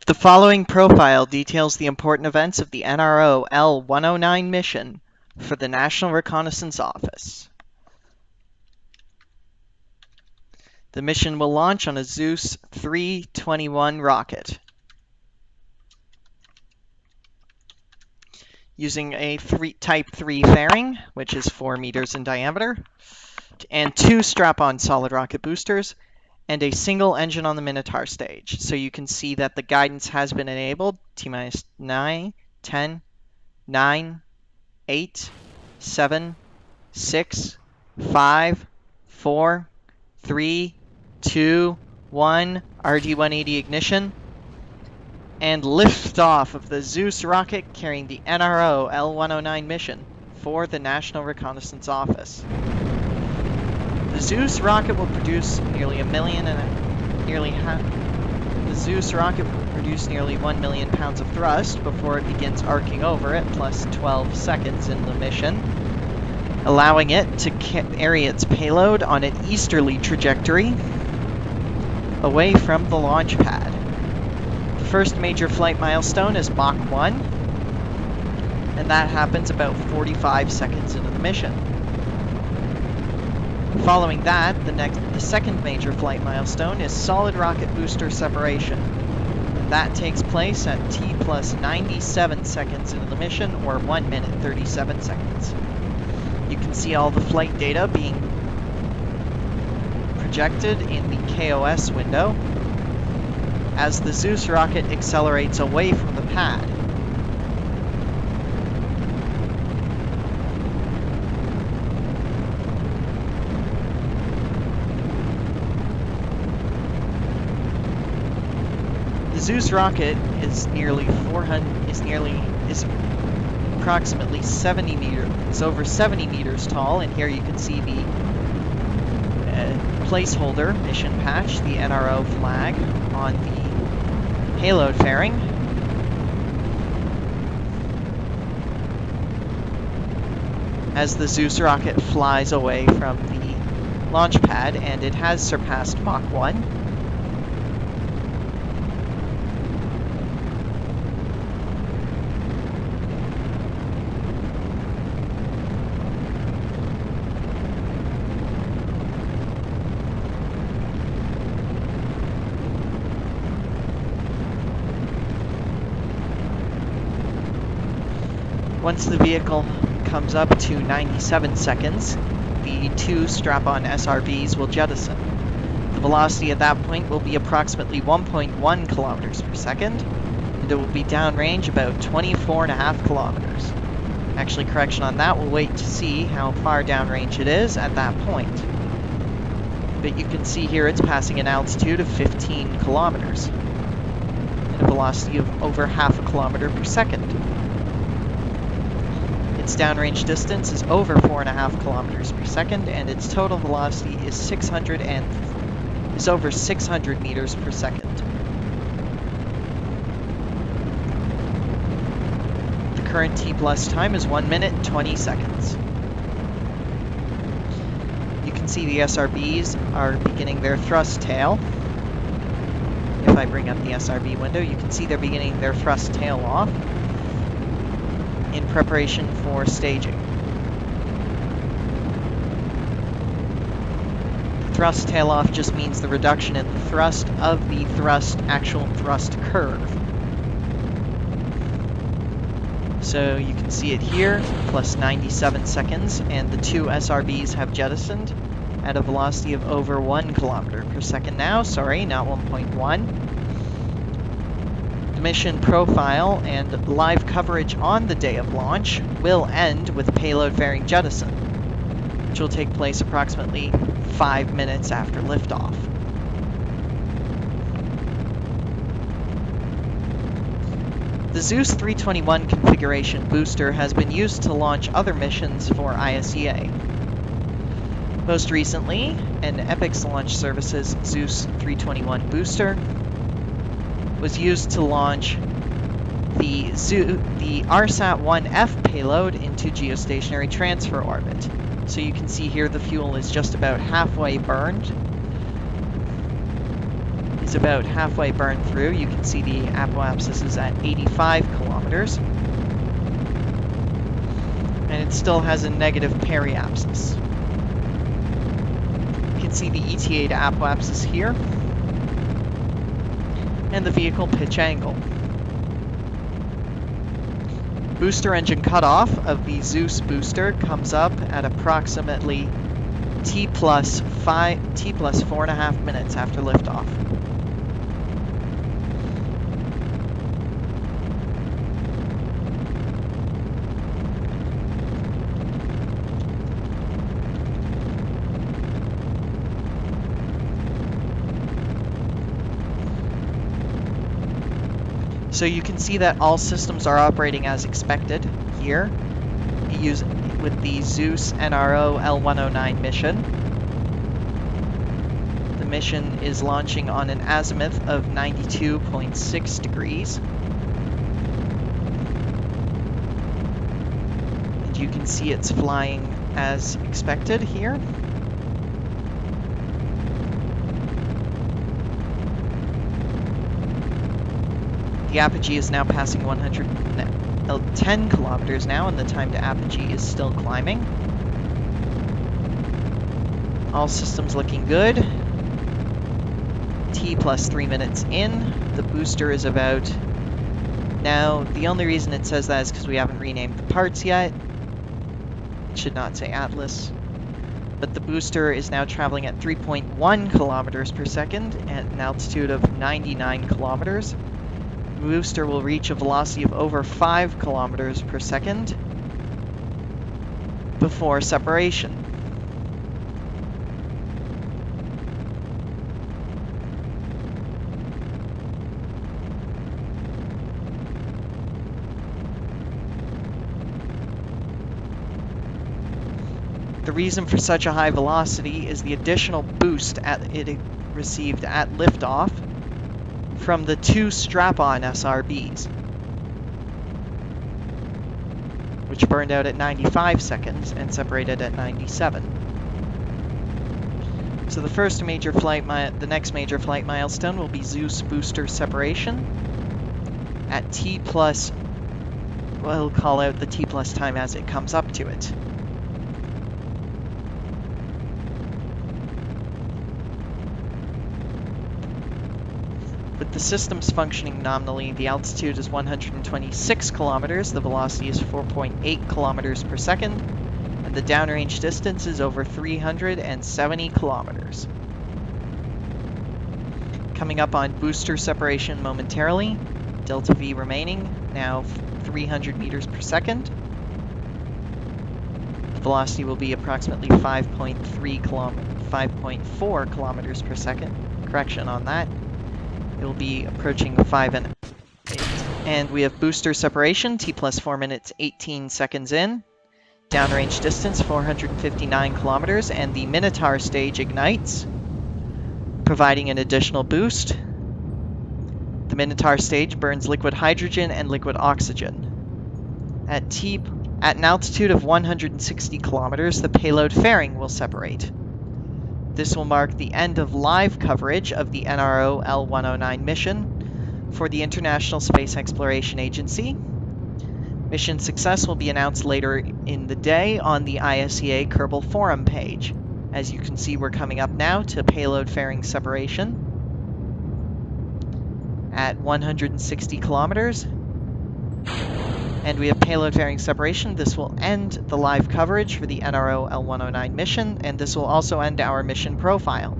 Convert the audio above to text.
The following profile details the important events of the NROl 109 mission for the National Reconnaissance Office. The mission will launch on a Zeus 321 rocket using a Type 3 fairing, which is 4 meters in diameter, and 2 strap-on solid rocket boosters, and a single engine on the Minotaur stage. So you can see that the guidance has been enabled. T-minus 9, 10, 9, 8, 7, 6, 5, 4, 3, 2, 1, RD-180 ignition, and liftoff of the Zeus rocket carrying the NROl 109 mission for the National Reconnaissance Office. The Zeus rocket will produce nearly 1 million pounds of thrust before it begins arcing over at plus 12 seconds in the mission, allowing it to carry its payload on an easterly trajectory away from the launch pad. The first major flight milestone is Mach 1, and that happens about 45 seconds into the mission. Following that, the second major flight milestone is solid rocket booster separation. And that takes place at T plus 97 seconds into the mission, or 1 minute 37 seconds. You can see all the flight data being projected in the KOS window as the Zeus rocket accelerates away from the pad. The Zeus rocket is approximately 70 meters. It's over 70 meters tall, and here you can see the placeholder mission patch, the NRO flag on the payload fairing. As the Zeus rocket flies away from the launch pad, and it has surpassed Mach 1. Once the vehicle comes up to 97 seconds, the 2 strap-on SRBs will jettison. The velocity at that point will be approximately 1.1 kilometers per second, and it will be downrange about 24.5 kilometers. Actually, correction on that, we'll wait to see how far downrange it is at that point. But you can see here it's passing an altitude of 15 kilometers, and a velocity of over half a kilometer per second. Its downrange distance is over 4.5 kilometers per second, and its total velocity is over 600 meters per second. The current T plus time is 1 minute 20 seconds. You can see the SRBs are beginning their thrust tail. If I bring up the SRB window, you can see they're beginning their thrust tail off in preparation for staging. Thrust tail off just means the reduction in the thrust of the actual thrust curve. So you can see it here, plus 97 seconds, and the 2 SRBs have jettisoned at a velocity of over 1 kilometer per second now. Sorry, not 1.1. Mission profile and live coverage on the day of launch will end with payload fairing jettison, which will take place approximately 5 minutes after liftoff. The Zeus 321 configuration booster has been used to launch other missions for ISEA. Most recently, an Epix Launch Services Zeus 321 booster was used to launch the RSAT-1F payload into geostationary transfer orbit. So you can see here the fuel is just about halfway burned. is about halfway burned through. You can see the apoapsis is at 85 kilometers. And it still has a negative periapsis. You can see the ETA to apoapsis here, and the vehicle pitch angle. Booster engine cutoff of the Zeus booster comes up at approximately T plus 4.5 minutes after liftoff. So you can see that all systems are operating as expected here with the Zeus NRO L109 mission. The mission is launching on an azimuth of 92.6 degrees. And you can see it's flying as expected here. The apogee is now passing 110 kilometers now, and the time to apogee is still climbing. All systems looking good. T plus 3 minutes in. The booster is about... Now, the only reason it says that is because we haven't renamed the parts yet. It should not say Atlas. But the booster is now traveling at 3.1 kilometers per second at an altitude of 99 kilometers. The booster will reach a velocity of over 5 kilometers per second before separation. The reason for such a high velocity is the additional boost it received at liftoff from the 2 strap-on SRBs, which burned out at 95 seconds and separated at 97. So the next major flight milestone will be Zeus booster separation at T plus, we'll call out the T plus time as it comes up to it. With the systems functioning nominally, the altitude is 126 kilometers, the velocity is 4.8 kilometers per second, and the downrange distance is over 370 kilometers. Coming up on booster separation momentarily, delta V remaining, now 300 meters per second. The velocity will be approximately 5.4 kilometers per second. Correction on that. It will be approaching 5 and 8. And we have booster separation, T plus 4 minutes 18 seconds in. Downrange distance 459 kilometers, and the Minotaur stage ignites, providing an additional boost. The Minotaur stage burns liquid hydrogen and liquid oxygen. At an altitude of 160 kilometers, the payload fairing will separate. This will mark the end of live coverage of the NRO L109 mission for the International Space Exploration Agency. Mission success will be announced later in the day on the ISEA Kerbal Forum page. As you can see, we're coming up now to payload fairing separation at 160 kilometers. And we have payload fairing separation. This will end the live coverage for the NRO L109 mission, and this will also end our mission profile.